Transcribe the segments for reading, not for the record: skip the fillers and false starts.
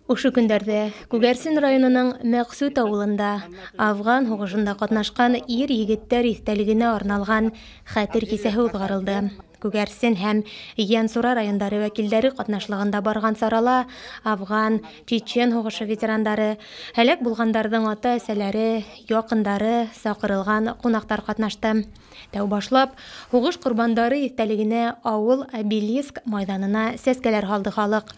Ушу көндәрдә Күгәрсен районының Мәксүт авылында Афган һугышында катнашкан ир егеттәр истәлегенә арналган хәтер кисәһе узгарылды. Күгәрсен һәм Янсура райондары вәкилләре катнашлыгында барган сарала Афган, Чечен һугышы ветерандары, һәлак булгандардың ата-әсәләре, якындары, сакырылган кунактар катнашты. Тәү башлап, һугыш курбандары истәлегенә авыл обелиск майданына сәскәләр һалды халык.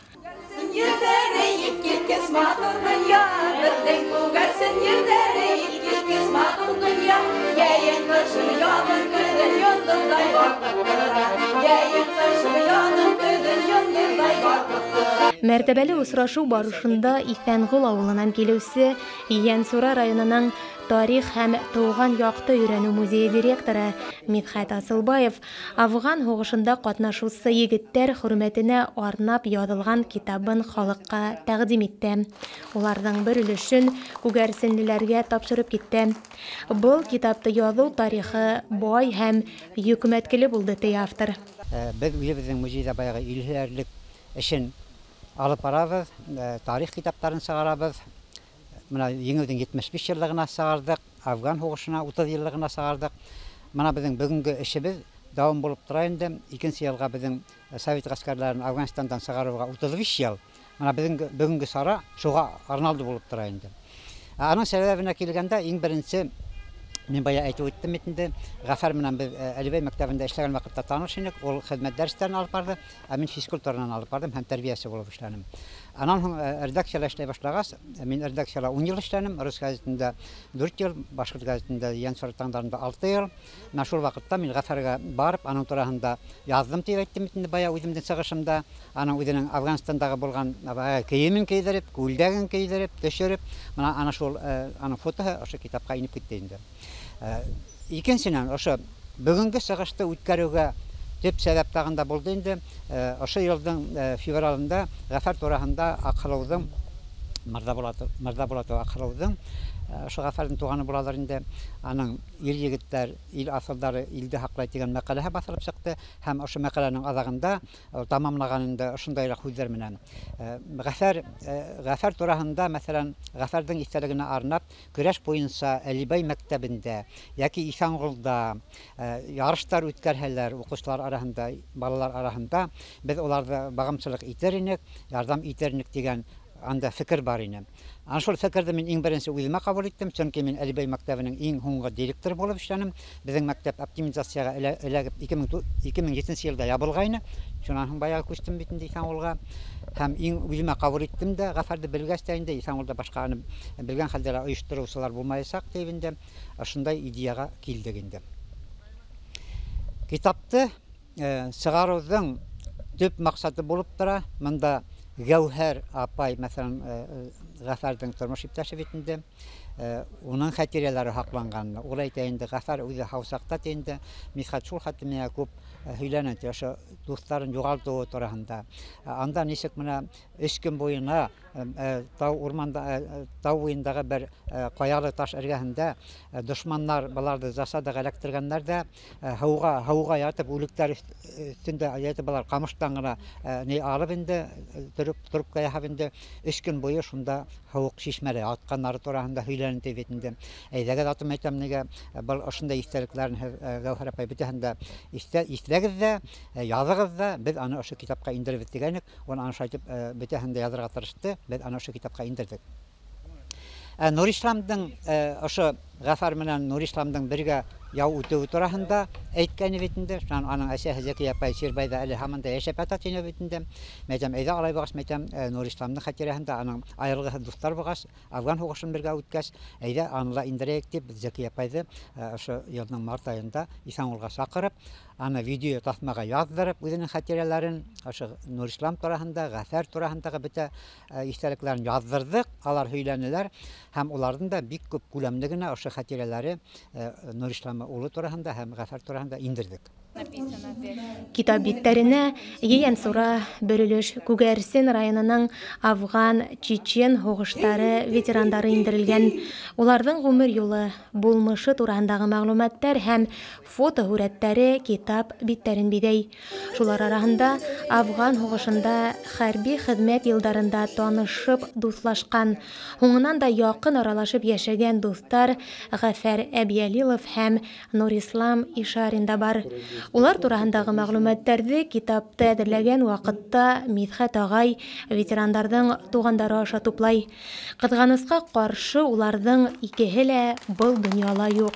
Мәртәбәле осрашу барышында Ифәнгол авылынан килүсе Янсура районының тарих һәм туган якты өйрәнү музее директоры Мидхәт Асылбаев Афган һугышында катнашучы егеттәр хөрмәтенә арнап язылган китабын халыкка тәкъдим итте. Уларның бер өлешен күгәрсенлеләргә тапшырып китте. Бұл китапты язу тарихы бай һәм хөкүмәткеле булды ди автор. Без үзебезнең музейда баягы илһәрлек эшен алып барабыз, тарих китаптарын сыгарабыз. Мына еңелден 75 еллыгына сыгардык, Афган һугышына 30 еллыгына сыгардык. Мына безнең бүгенге эшебез дәвам булып тора инде. 2нче елга безнең Совет гаскәрләрен Афганистандан сыгаруга 35 ел. Мына бүгенге сара шуга арналды булып тора инде. Аның сәбәбенә килгәндә иң беренче мен бая әйтеп үттем инде. Гафар менән без Әлибай мәктәбендә эшләгән вакытта таныш идек. Ул хезмәт дәресләрен алып барды, мин физкультурадан алып бардым һәм тәрбиясе булып эшләдем. Аннан соң редакциялә эшләй башлагач, мин редакциялә 10 ел эшләдем, рус газетында 4 ел, башкорт газетында Янсура таңдарында 6 ел. Менә шул вакытта мин Гафарга барып, аның турында яздым дип әйттем инде бая үземнең чыгышымда. Аның үзенең Афганистандагы булган киемен кийдереп, күлдәген кийдереп, төшереп, менә ана шул аның фотоһы ошо китапка инеп китте инде. Икенчедән, ошо бүгенге чыгышты үткәрүгә төп сәбәп тагында булды инде. Ошо елның февралында Гафар турында акылыудың Мырзабулатов акылыудың ошо Гафардың туганы булалар инде. Аның ир егеттәр, ил асылдары илде хаклай дигән мәкаләһе басылып чыкты һәм ошо мәкаләнең азагында тамамлаганында ошондайлык сүзләр менән Гафар турында, мәсәлән, Гафардың истәлегенә арнап көрәш буенча Әлибай мәктәбендә яки Ифәнгулда ярыштар үткәрһәләр, укучылар арасында, балалар арасында без уларга багымчылык итәр идек, ярдәм итәр идек дигән анда фикер бар иде. Аны шул фикерне мин иң беренче үземә кабул иттем, чөнки мин Әлибай мәктәбенең иң һуңгы директоры булып эшләдем. Безнең мәктәп оптимизациягә эләгеп 2007 елда ябылгайны. Шуннан соң баягы күчтем бит инде Ифәнгулга. Һәм иң үземә кабул иттем дә, Гафарды белгәч тә инде Ифәнгулда башка белгән хәлдә оештыручылар булмаячак дип инде ошондай идеяга килдек инде. Китапты сыгаруның төп максаты булып тора. Монда Гәүһәр апай, мәсәлән, Гафардың тормыш иптәше бит инде. Уның хатирәләре хакланган. Ул әйтә инде, Гафар үзе Хаусакта инде. Мидхәт шул хатимия күп һөйләнә, ошо дусларын югалтуы турында. Анда ничек менә 3 көн буена тау буендагы бер каялы таш эргәһендә дошманнар баларды засадага эләктергәннәр дә һауга ятып, үлектәр өстендә ятып балар камыштан гына не алып инде, трубка яһап инде 3 көн буе шунда һауык шишмәле атканнары турында һөйләнеп бит инде. Әйдәгә атым әйтәм, нигә бу ошондай истәлекләрне Гәүһәр апай битәһендә истәгез дә, языгыз да, без аны ошо китапка индереп дигәнек, аны ашайтып битәһендә язырга тырышты, без аны ошо китапка индердек. Нурисламның ошо Гафар менән Нурисламның бергә яу үтүе турында әйткәне бит инде. Аның әсәһе Зәкия апай Сирбайда әле һаман да яшәп ята тине бит инде. Мәйтәм әйдә алай багаш, мәйтәм Нурисламның хатирәһендә аның аерылгы дуслар багаш, Афган һугышын бергә үткәч, әйдә аны индерәйек дип Зәкия апайды ошо елның март айында Ифәнгулга чакырып, аны видео тасмага яздырып, үзенең хатирәләрен ошо Нурислам турында, Гафар турындагы бөтә истәлекләрен яздырдык. Алар һөйләнәләр һәм уларның да бик күп күләмле генә ошо хатирәләре Нурислам улы турында һәм Гафар турында индердек. Китап биттәренә Янсура, Бөрөлеш, Күгәрсен районының Афган, Чечен һугыштары ветерандары индерелгән. Уларның гомер юлы, булмышы турындагы мәгълүматлар һәм фото һүрәтләре китап биттәрен бидәй. Шулар арасында Афган һугышында хәрби хезмәт елдарында танышып, дуслашкан, һуңынан да якын аралашып яшәгән достар Гафәр Әбиәлилов һәм Нурислам Ишарин да бар. Улар тураһындагы мәгълүматларны китапты әзерләгән вакытта Мидхәт агай ветерандарның тугандары аша туплай. Кызганыска каршы, уларның икеһе лә был дөньяла юк.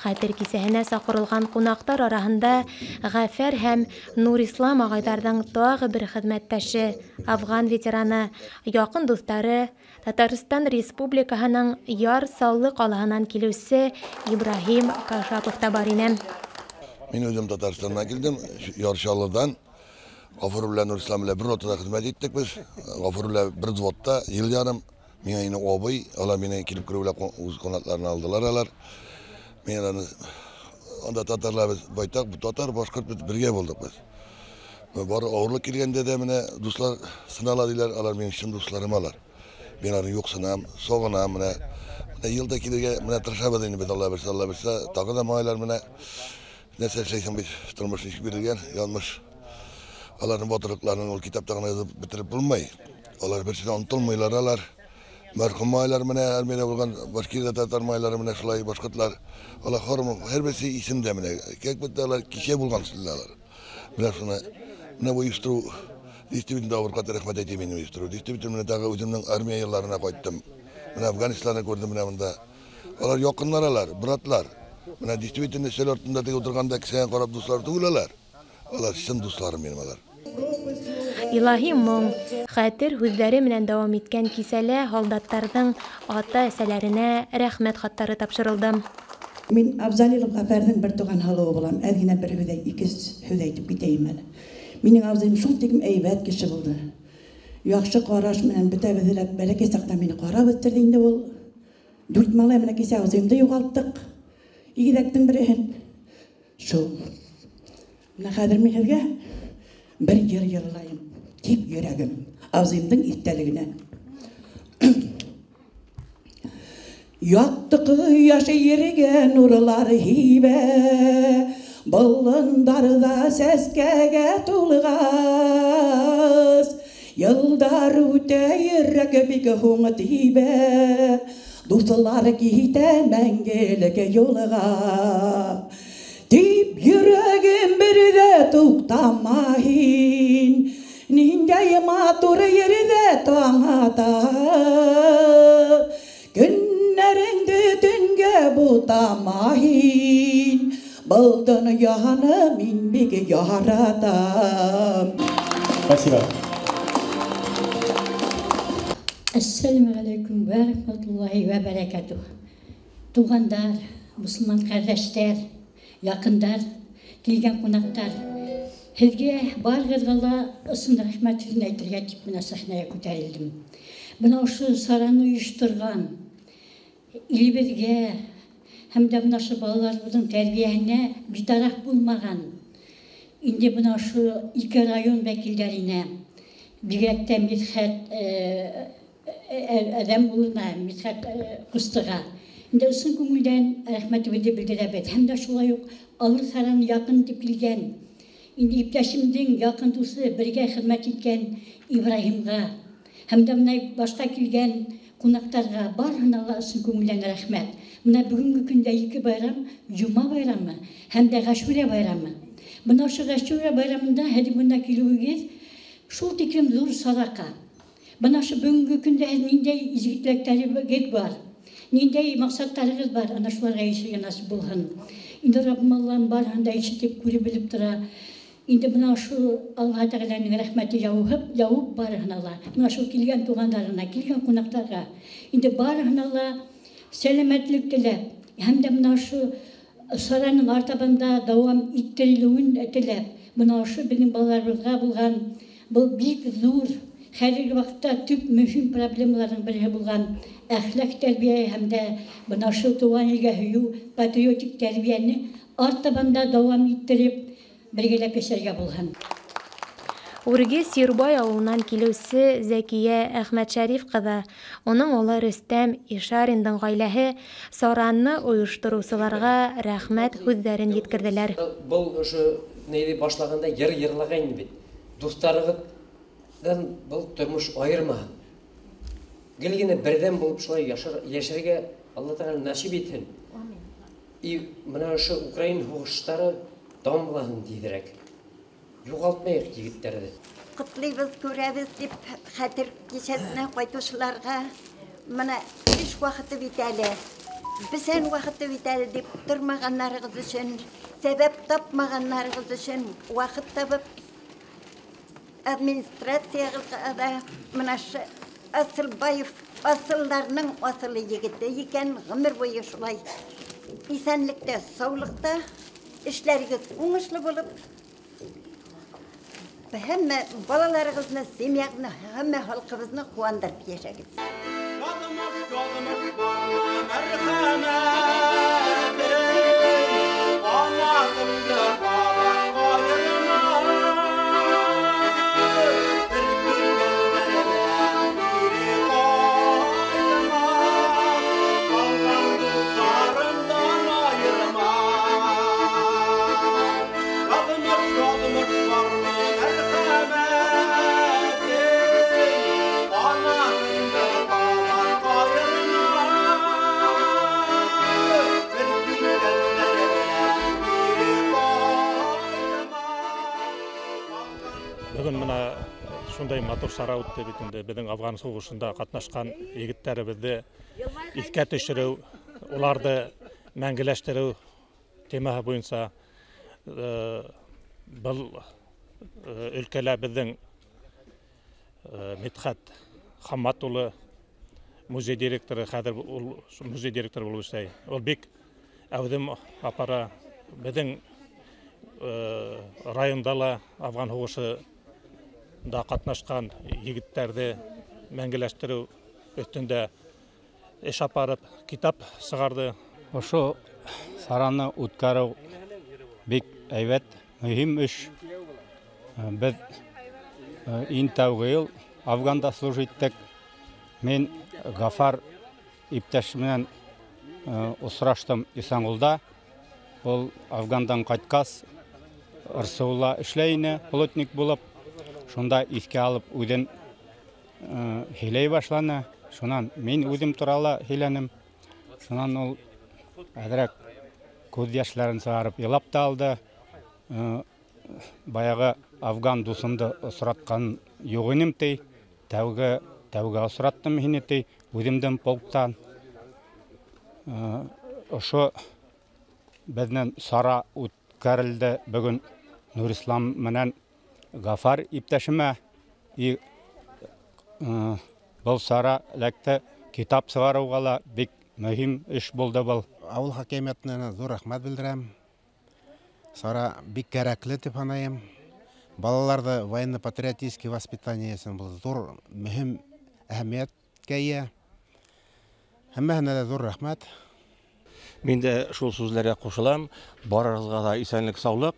Хәтер кисәһенә сакырылган кунактар арасында Гафәр һәм Нурислам агайдарның тагы бер хезмәттәше, Афган ветераны, якын дуслары, Татарстан Республикаһының Яр Саллы калаһынан килүче Ибраһим Кашапов та бар ине. Мин үзем Татарстаннан килдем, Яр Саллыдан. Гафур белән Нурислам белән бер ротада хезмәт иттек без. Гафур белән бер взводта ел ярым. Миңа инде абый, алар мине килеп керүләр үз канатларына алдылар алар. Мен анда татарлар байтак, бу татар башкорт бергә булдык без. Бары авырлык килгәндә дә менә дуслар сынала диләр, алар минем чын дусларым алар. Мен аны юк сынам, согынам менә. Елда килергә менә тырышабыз инде без Алла берсе, тагы да майлар менә нәрсә эшләсәң бит тормыш иш бирелгән, янмыш. Аларның батырлыкларын ул китапта гына язып бетереп булмый. Алар берсенә онытылмыйлар алар. Мәрхүм майлар менә Армения булган башкирда татар майлары менә шулай башкортлар. Алар хормы һәрберсе исемдә менә. Кәк бит алар кичә булган сүзләр. Менә шуны менә бу истру дистибин давыр катар рәхмәт әйтим минем истру. Дистибин менә тагы үземнең армия елларына кайттым. Менә Афганистанны күрдем менә монда. Алар якыннар алар, братлар. Менә дистибин сел артында тик утырганда кисән карап дуслар түгеләләр. Алар чын дусларым минем алар. Илаһи моң, хәтер һүзләре менән дәвам иткән кисәлә һолдаттарның ата-әсәләренә рәхмәт хаттары тапшырылды. Мин Абзалилов Гафәрнең бер туган халыгы булам. Әгенә бер һүз ике һүз әйтеп китәйем әле. Минем абзыем шул тиклем әйбәт кеше булды. Яхшы караш менән бетәбезләп бәләкәй сакта мине карап үттерде инде ул. 4 малай менә кисә абзыемды югалттык. Игедәктең берен. Шул. Менә хәзер мин һеҙгә бер җыр йырлайым. Тик йөрәгем абзыемдың истәлегенә. Яктыкы яшы ерегә нурлар һибә, болындарда сәскәгә тулгас. Йылдар үтә йөрәк бик һуң тибә, дуслар китә мәңгелек юлга. Дип йөрәгем бердә туктамаһин, ниндәй матур ердә таңата. Günlerinde dünge butamahin, Baldın yahanı min big yaratam. Спасибо. Assalamu alaikum ve rahmetullahi ve berekatuh. Tuğanlar, Müslüman kardeşler, yakınlar, gelgen konaklar. Sizge bargızgala ısın rahmetini aytırga tip mine sahnaya ko'tarildim. Buna şu saranı uyuşturgan, ilbirge, hem de buna şu balalarımızın terbiyesine bir taraf bulmagan. Indi buna şu iki rayon vekillerine, Birekten Midhət adam buluna, Midhət Qustığa. Indi ısın көңілден рәхмәтімді білдірәбет. Hem de şulay yok, alır saranı yakın tipilgen. Indi iptaşımdың yakın dostu birge hizmet etken İbrahimға, hem de başka келген konaklarga barhanaga ısın көңілден рәхмәт. Mına bugünkü günde iki bayram, Cuma bayramı, hem de Gaşure bayramı. Mına şu Gaşure bayramında hadi bunda kilüğüz, şul tikrim zor sadaka. Mına şu bugünkü günde nindey izgitlikleri var, nindey maksatlarınız var, ana şularga yaşayan nasip bulhan. Indi Rabbim Allah'ın barhanda işitip kuri bilip tura. Indi mına şu Allah Teala'nın rahmeti yağıp barhanalar. Mına şu kilgen tuğanlarına, kilgen konaklarga. Indi barhanalar selametlik dilep, hem de mına şu saranın artabında devam ettirilüğün dilep. Mına şu bizim balalarımızga bulgan, bu büyük zor, her vakitte tüp mühim problemlerin biri bulgan ahlak terbiye hem de mına şu tuğan ilge hüyü, patriotik terbiyeni artabında devam ettirip birgelep yaşarga bulgan. Үрге Сирбай ауылынан килүсе Зәкия Әхмәтшәриф кызы, оның улы Рөстәм Ишаринның гаиләһе саранны оештыручыларга рәхмәт һүзләрен җиткерделәр. Бұл ошо нейди башлаганда йыр йырлаган бит. Достарығыдан бұл тұрмыш айырмаһын. Гелгене бірден болып шулай яшәргә Алла Тәгалә насип итһен. И менә ошо Украин һугыштары дәвам булаһын тизрәк. Югалтмайык егетләрне. Құтлыйбыз, күрәбез дип хәтер кичәсенә кайтучыларга менә эш вакыты бит әле. Бесән вакыты бит әле дип тормаганнарыгыз өчен, сәбәп тапмаганнарыгыз өчен вакыт табып администрациягызга да менә шу Асылбаев асылларның асылы егете икән, гомер буе шулай исәнлектә, саулыкта эшләрегез уңышлы булып, һәммә балаларыгызны, семьягызны, һәммә халкыбызны куандырып яшәгез. Бүгін мына шундай матур сара үтте бит инде безнең Афган сугышында катнашкан егетләребезне искә төшерү, уларны мәңгеләштерү темасы буенча был өлкәлә безнең Мидхәт Хаммат улы музей директоры, хәзер ул музей директоры булып эшләй. Ул бик әүдем апара безнең районда ла Афган сугышы да катнашкан егетләрне мәңгеләштерү өстендә эш апарып, китап сыгарды. Ошо сараны үткәрү бик әйбәт, мөһим эш. Без ин тәүге ел Афганда служиттек. Мен Гафар иптәш менән осраштым Исәнгулда. Ул Афгандан кайткас РСУла эшләйне, плотник булып. Шунда искә алып үден һиләй башланы. Шунан мин үзем туралы һиләнем. Шунан ул әдрәк күз яшьләрен сыгарып елап та алды. Баягы Афган дусымды осраткан юк инем ти. Тәүге осраттым һине ти. Үземдән полктан. Ошо безнең сара үткәрелде бүген Нурислам менән Гафар иптәшемә был сара ләкте китап сыгаруга ла бик мөһим эш булды был. Авыл хакимиятенә зур рәхмәт белдерәм. Сара бик кәрәкле дип саныйм. Балаларда военно-патриотический воспитаниесен был зур мөһим әһәмияткә ия. Һәммәһенә дә зур рәхмәт. Мин дә шул сүзләргә кушылам. Барыгызга да исәнлек, саулык.